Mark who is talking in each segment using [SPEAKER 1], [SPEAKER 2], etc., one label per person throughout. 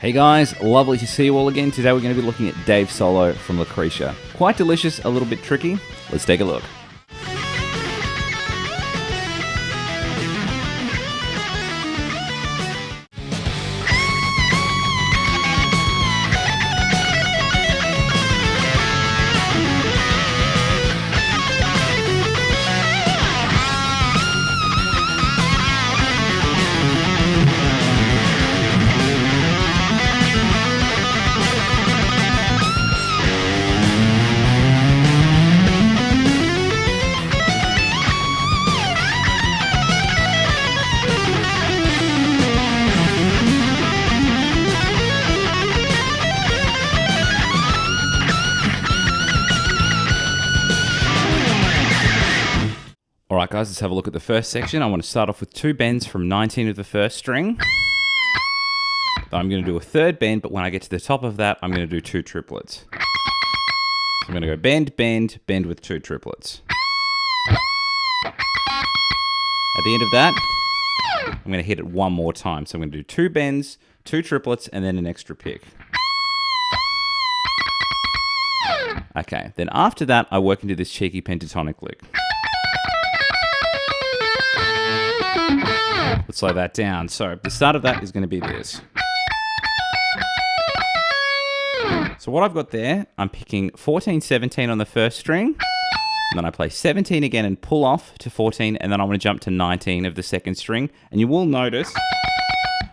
[SPEAKER 1] Hey guys, lovely to see you all again. Today we're going to be looking at Dave's solo from Lucretia. Quite delicious, a little bit tricky. Let's take a look. Alright guys, let's have a look at the first section. I want to start off with 2 bends from 19 of the first string. Then I'm going to do a third bend, but when I get to the top of that, I'm going to do 2 triplets. So I'm going to go bend, bend, bend with 2 triplets. At the end of that, I'm going to hit it one more time. So I'm going to do 2 bends, 2 triplets, and then an extra pick. Okay, then after that, I work into this cheeky pentatonic lick. Let's slow that down. So the start of that is going to be this. So what I've got there, I'm picking 14, 17 on the first string, and then I play 17 again and pull off to 14, and then I'm going to jump to 19 of the second string. And you will notice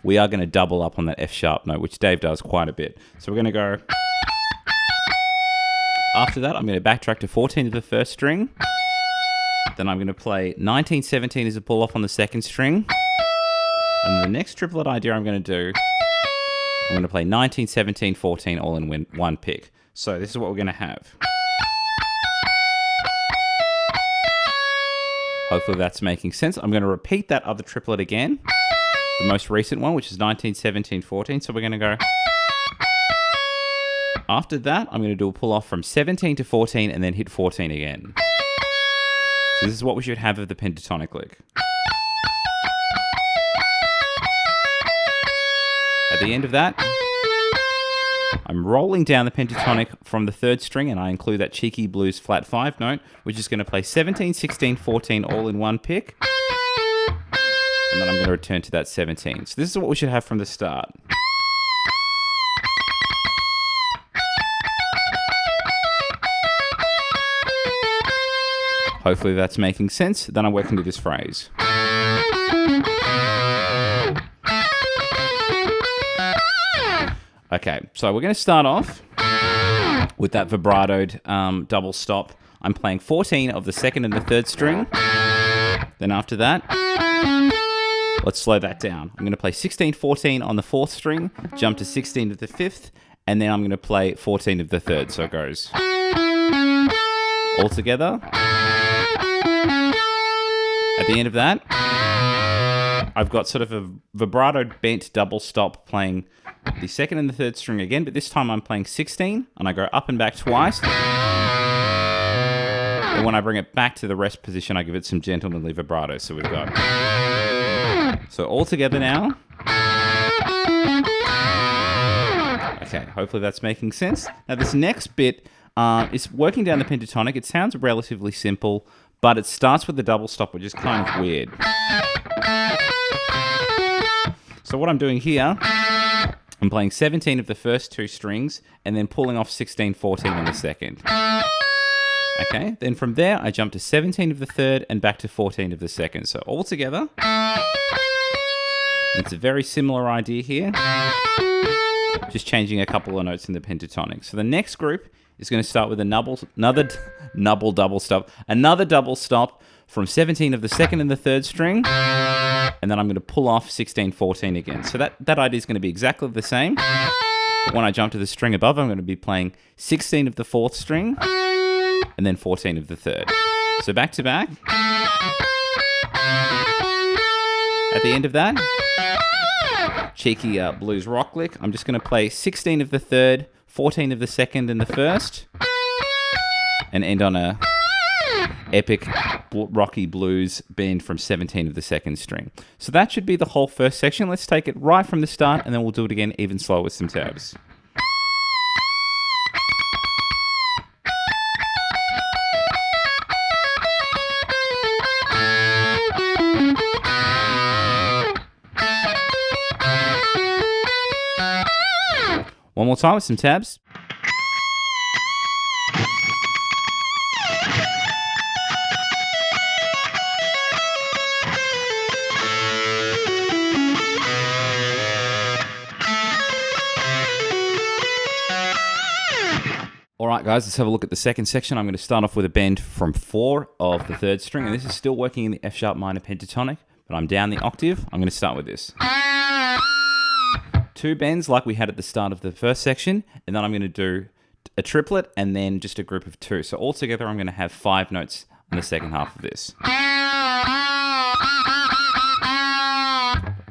[SPEAKER 1] we are going to double up on that F sharp note, which Dave does quite a bit. So we're going to go. After that, I'm going to backtrack to 14 of the first string. Then I'm going to play 19, 17 as a pull off on the second string. And the next triplet idea I'm going to do, I'm going to play 19, 17, 14 all in one pick. So this is what we're going to have. Hopefully that's making sense. I'm going to repeat that other triplet again, the most recent one, which is 19, 17, 14. So we're going to go. After that, I'm going to do a pull off from 17 to 14 and then hit 14 again. So this is what we should have of the pentatonic lick. At the end of that, I'm rolling down the pentatonic from the third string, and I include that cheeky blues flat 5 note, which is going to play 17, 16, 14 all in one pick. And then I'm going to return to that 17. So this is what we should have from the start. Hopefully that's making sense. Then I work into this phrase. Okay, so we're going to start off with that vibratoed double stop. I'm playing 14 of the second and the third string. Then after that, let's slow that down. I'm going to play 16, 14 on the fourth string, jump to 16 of the fifth, and then I'm going to play 14 of the third. So it goes all together. At the end of that, I've got sort of a vibrato bent double stop playing the second and the third string again, but this time I'm playing 16, and I go up and back twice. And when I bring it back to the rest position, I give it some gentlemanly vibrato. So we've got. So all together now. Okay, hopefully that's making sense. Now this next bit is working down the pentatonic. It sounds relatively simple, but it starts with the double stop, which is kind of weird. So what I'm doing here, I'm playing 17 of the first 2 strings and then pulling off 16, 14 on the second. Okay, then from there, I jump to 17 of the third and back to 14 of the second. So all together, it's a very similar idea here, just changing a couple of notes in the pentatonic. So the next group is going to start with another double stop from 17 of the second and the third string, and then I'm going to pull off 16, 14 again. So that idea is going to be exactly the same. But when I jump to the string above, I'm going to be playing 16 of the fourth string, and then 14 of the third. So back to back. At the end of that, cheeky blues rock lick, I'm just going to play 16 of the third, 14 of the second and the first, and end on a epic rocky blues bend from 17 of the second string. So that should be the whole first section. Let's take it right from the start, and then we'll do it again even slower with some tabs. One more time with some tabs. All right, guys, let's have a look at the second section. I'm going to start off with a bend from 4 of the 3rd string, and this is still working in the F sharp minor pentatonic, but I'm down the octave. I'm going to start with this. 2 bends like we had at the start of the first section, and then I'm going to do a triplet and then just a group of 2. So altogether, I'm going to have 5 notes on the second half of this.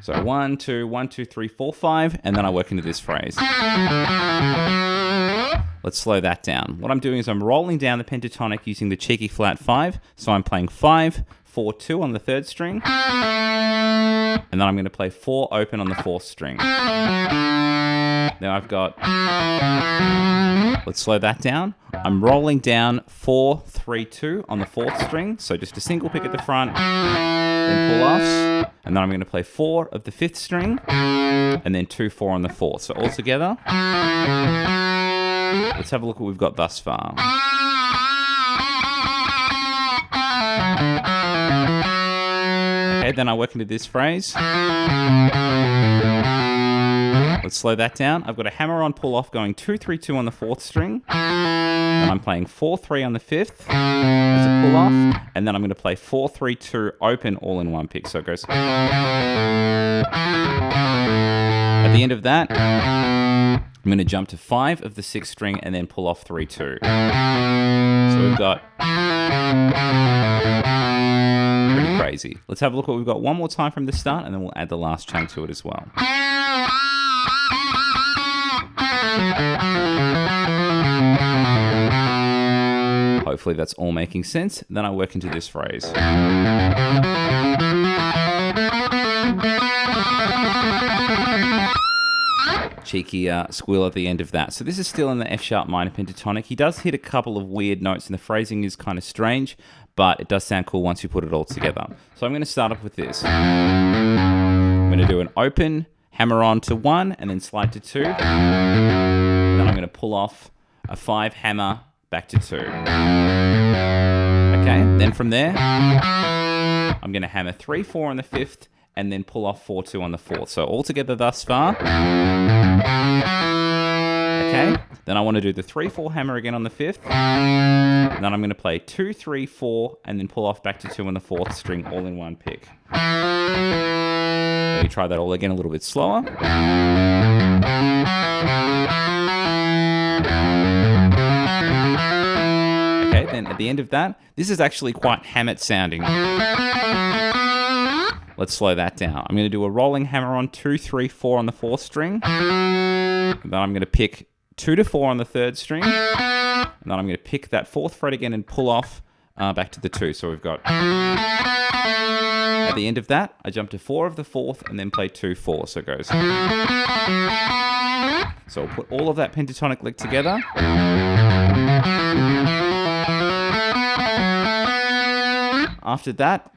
[SPEAKER 1] So 1, 2, 1, 2, 3, 4, 5, and then I work into this phrase. Let's slow that down. What I'm doing is I'm rolling down the pentatonic using the cheeky flat 5. So I'm playing 5, 4, 2 on the 3rd string. And then I'm going to play 4 open on the 4th string. Now I've got... Let's slow that down. I'm rolling down 4, 3, 2 on the 4th string. So just a single pick at the front, then pull offs. And then I'm going to play 4 of the 5th string, and then 2, 4 on the 4th. So all together... Let's have a look at what we've got thus far. Okay, then I work into this phrase. Let's slow that down. I've got a hammer-on pull-off going 2, 3, 2 on the 4th string. And I'm playing 4, 3 on the 5th as a pull-off. And then I'm going to play 4, 3, 2 open all in one pick. So it goes... At the end of that... I'm going to jump to 5 of the 6th string and then pull off 3, 2. So we've got... Pretty crazy. Let's have a look at what we've got one more time from the start, and then we'll add the last chunk to it as well. Hopefully that's all making sense. Then I work into this phrase. Cheeky squeal at the end of that. So this is still in the F sharp minor pentatonic. He does hit a couple of weird notes, and the phrasing is kind of strange, but it does sound cool once you put it all together. So I'm going to start off with this. I'm going to do an open, hammer on to 1, and then slide to 2. Then I'm going to pull off a 5 hammer back to 2. Okay, then from there, I'm going to hammer 3, 4 on the 5th, and then pull off 4, 2 on the 4th. So all together thus far. Okay, then I want to do the 3, 4 hammer again on the 5th. And then I'm going to play 2, 3, 4, and then pull off back to 2 on the 4th string all in one pick. Let me try that all again a little bit slower. Okay, then at the end of that, this is actually quite Hammett sounding. Let's slow that down. I'm going to do a rolling hammer on 2, 3, 4 on the 4th string. And then I'm going to pick 2 to 4 on the 3rd string. And then I'm going to pick that 4th fret again and pull off back to the 2. So we've got... At the end of that, I jump to 4 of the 4th and then play 2, 4. So it goes... So I'll put all of that pentatonic lick together. After that,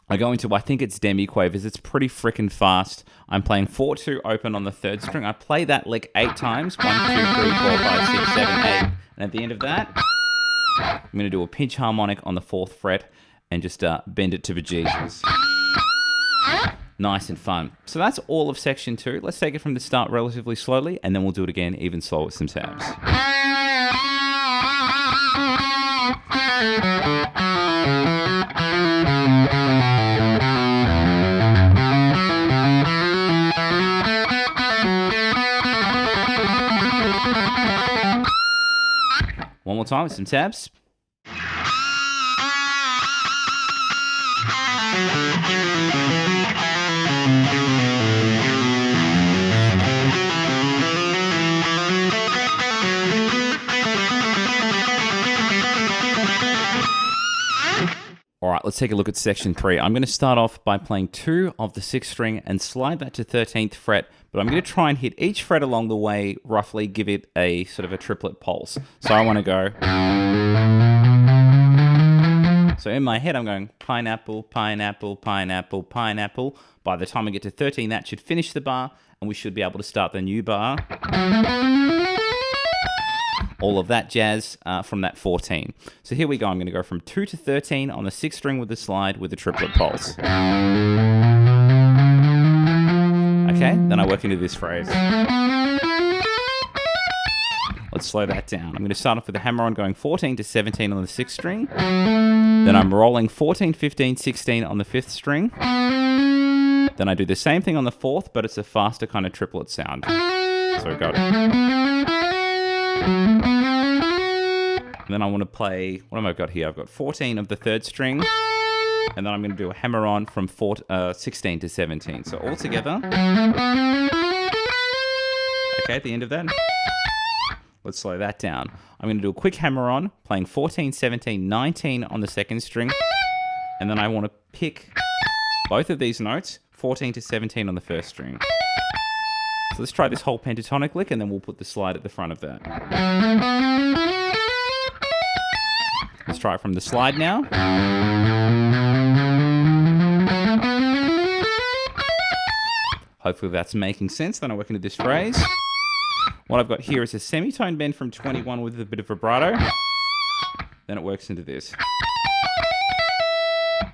[SPEAKER 1] I go into, I think it's demi-quavers. It's pretty freaking fast. I'm playing 4, 2 open on the 3rd string. I play that lick 8 times. 1, 2, 3, 4, 5, 6, 7, 8. And at the end of that, I'm going to do a pinch harmonic on the 4th fret and just bend it to bejesus. Nice and fun. So that's all of section 2. Let's take it from the start relatively slowly, and then we'll do it again even slower with some tabs. One more time with some tabs. right, let's take a look at section 3. I'm going to start off by playing 2 of the 6th string and slide that to 13th fret, but I'm going to try and hit each fret along the way, roughly give it a sort of a triplet pulse. So I want to go. So in my head, I'm going pineapple, pineapple, pineapple, pineapple. By the time I get to 13, that should finish the bar, and we should be able to start the new bar. All of that jazz from that 14. So here we go. I'm going to go from 2 to 13 on the 6th string with the slide with a triplet pulse. Okay, then I work into this phrase. Let's slow that down. I'm going to start off with the hammer on going 14 to 17 on the 6th string. Then I'm rolling 14, 15, 16 on the 5th string. Then I do the same thing on the 4th, but it's a faster kind of triplet sound. So we got it. And then I want to play, what have I got here? I've got 14 of the 3rd string. And then I'm going to do a hammer on from 16 to 17. So all together. Okay, at the end of that. Let's slow that down. I'm going to do a quick hammer on, playing 14, 17, 19 on the 2nd string. And then I want to pick both of these notes, 14 to 17 on the 1st string. So let's try this whole pentatonic lick, and then we'll put the slide at the front of that. Let's try it from the slide now. Hopefully that's making sense. Then I work into this phrase. What I've got here is a semitone bend from 21 with a bit of vibrato. Then it works into this.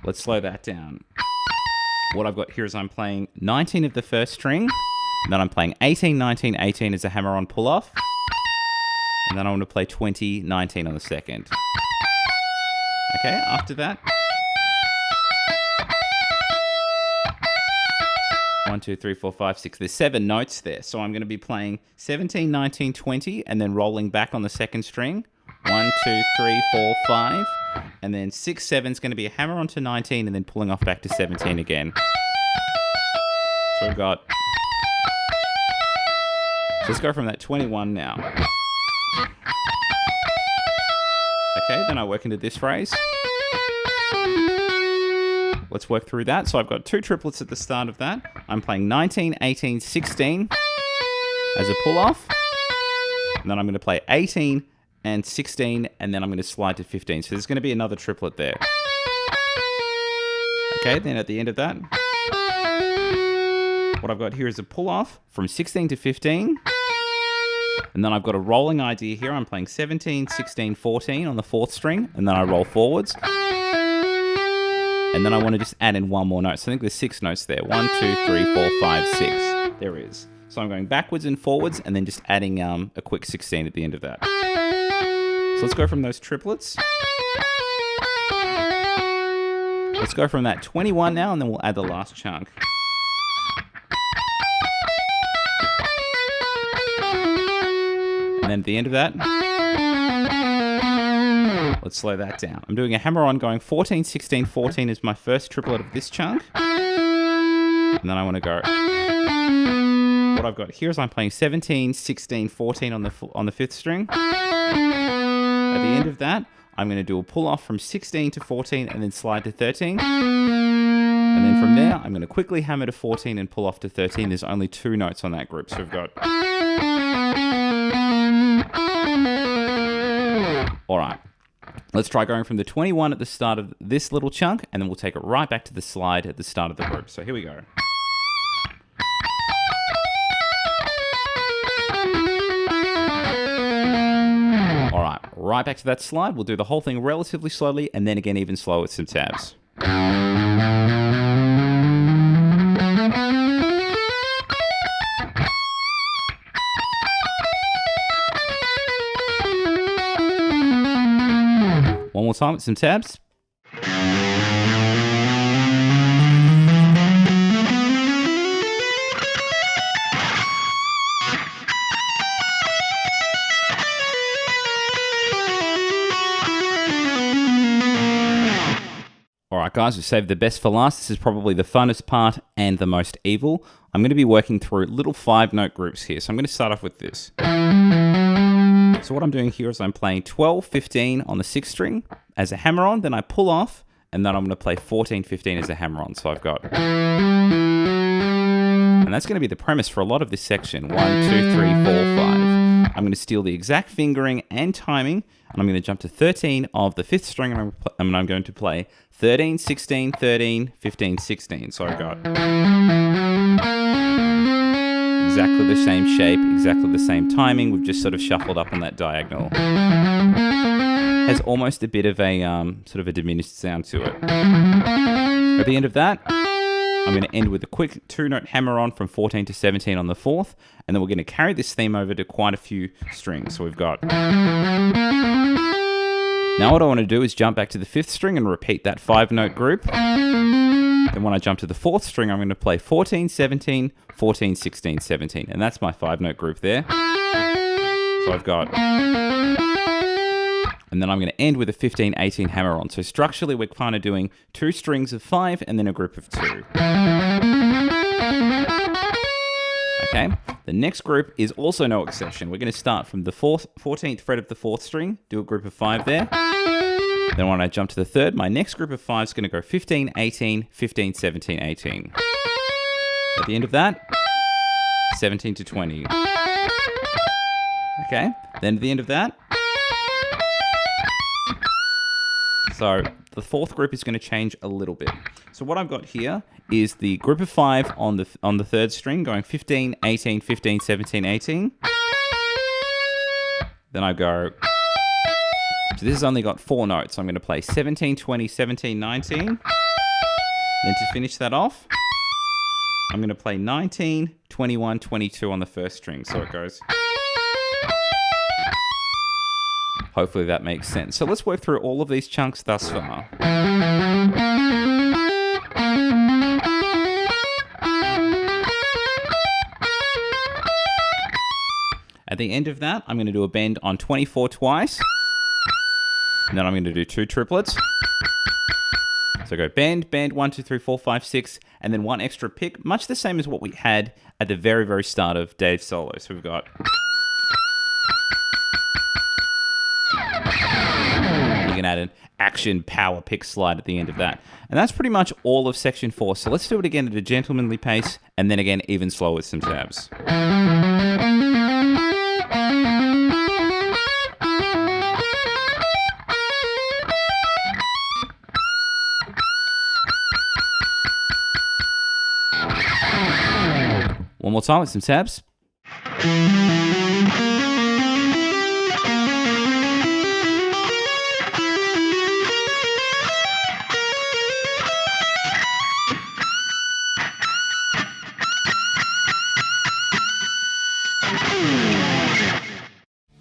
[SPEAKER 1] Let's slow that down. What I've got here is I'm playing 19 of the 1st string. And then I'm playing 18, 19, 18 as a hammer-on pull-off. And then I want to play 20, 19 on the 2nd. Okay, after that. 1, 2, 3, 4, 5, 6. There's 7 notes there. So I'm going to be playing 17, 19, 20, and then rolling back on the 2nd string. 1, 2, 3, 4, 5. And then 6, 7 is going to be a hammer onto 19, and then pulling off back to 17 again. So we've got... So let's go from that 21 now. Okay, then I work into this phrase. Let's work through that. So I've got 2 triplets at the start of that. I'm playing 19, 18, 16 as a pull-off. And then I'm going to play 18 and 16, and then I'm going to slide to 15. So there's going to be another triplet there. Okay, then at the end of that, what I've got here is a pull-off from 16 to 15. And then I've got a rolling idea here. I'm playing 17, 16, 14 on the 4th string, and then I roll forwards. And then I want to just add in one more note. So I think there's 6 notes there. 1, 2, 3, 4, 5, 6. There is. So I'm going backwards and forwards, and then just adding a quick 16 at the end of that. So let's go from those triplets. Let's go from that 21 now, and then we'll add the last chunk. And then at the end of that, let's slow that down. I'm doing a hammer on going 14, 16, 14 is my first triplet of this chunk. And then I want to go. What I've got here is I'm playing 17, 16, 14 on the 5th string. At the end of that, I'm going to do a pull off from 16 to 14 and then slide to 13. And then from there, I'm going to quickly hammer to 14 and pull off to 13. There's only 2 notes on that group. So we've got... All right, let's try going from the 21 at the start of this little chunk, and then we'll take it right back to the slide at the start of the group. So here we go. All right back to that slide. We'll do the whole thing relatively slowly, and then again even slower with some tabs. One more time with some tabs. Alright guys, we saved the best for last. This is probably the funnest part and the most evil. I'm going to be working through little 5-note groups here. So I'm going to start off with this. So what I'm doing here is I'm playing 12, 15 on the 6th string as a hammer on, then I pull off, and then I'm going to play 14, 15 as a hammer-on. So I've got... And that's going to be the premise for a lot of this section. 1, 2, 3, 4, 5. I'm going to steal the exact fingering and timing, and I'm going to jump to 13 of the 5th string, and I'm going to play 13, 16, 13, 15, 16. So I've got exactly the same shape, exactly the same timing. We've just sort of shuffled up on that diagonal. Has almost a bit of a sort of a diminished sound to it. At the end of that, I'm going to end with a quick 2-note hammer-on from 14 to 17 on the 4th, and then we're going to carry this theme over to quite a few strings. So we've got... Now what I want to do is jump back to the 5th string and repeat that 5-note group. Then when I jump to the 4th string, I'm going to play 14, 17, 14, 16, 17, and that's my 5-note group there. So I've got... And then I'm going to end with a 15, 18 hammer-on. So structurally, we're kind of doing 2 strings of 5 and then a group of 2. Okay, the next group is also no exception. We're going to start from the 14th fret of the 4th string, do a group of 5 there. Then when I jump to the 3rd, my next group of 5 is going to go 15, 18, 15, 17, 18. At the end of that, 17 to 20. Okay, then at the end of that, so the 4th group is going to change a little bit. So what I've got here is the group of 5 on the 3rd string going 15, 18, 15, 17, 18. Then I go... So this has only got 4 notes. So I'm going to play 17, 20, 17, 19. Then to finish that off, I'm going to play 19, 21, 22 on the 1st string. So it goes... Hopefully that makes sense. So let's work through all of these chunks thus far. At the end of that, I'm going to do a bend on 24 twice. And then I'm going to do 2 triplets. So go bend, bend, 1, 2, 3, 4, 5, 6, and then 1 extra pick, much the same as what we had at the very, very start of Dave's solo. So we've got... You can add an action power pick slide at the end of that. And that's pretty much all of section 4. So let's do it again at a gentlemanly pace, and then again even slower with some tabs. One more time with some tabs.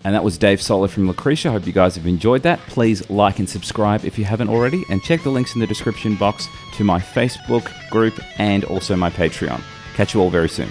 [SPEAKER 1] And that was Dave's solo from Lucretia. I hope you guys have enjoyed that. Please like and subscribe if you haven't already, and check the links in the description box to my Facebook group and also my Patreon. Catch you all very soon.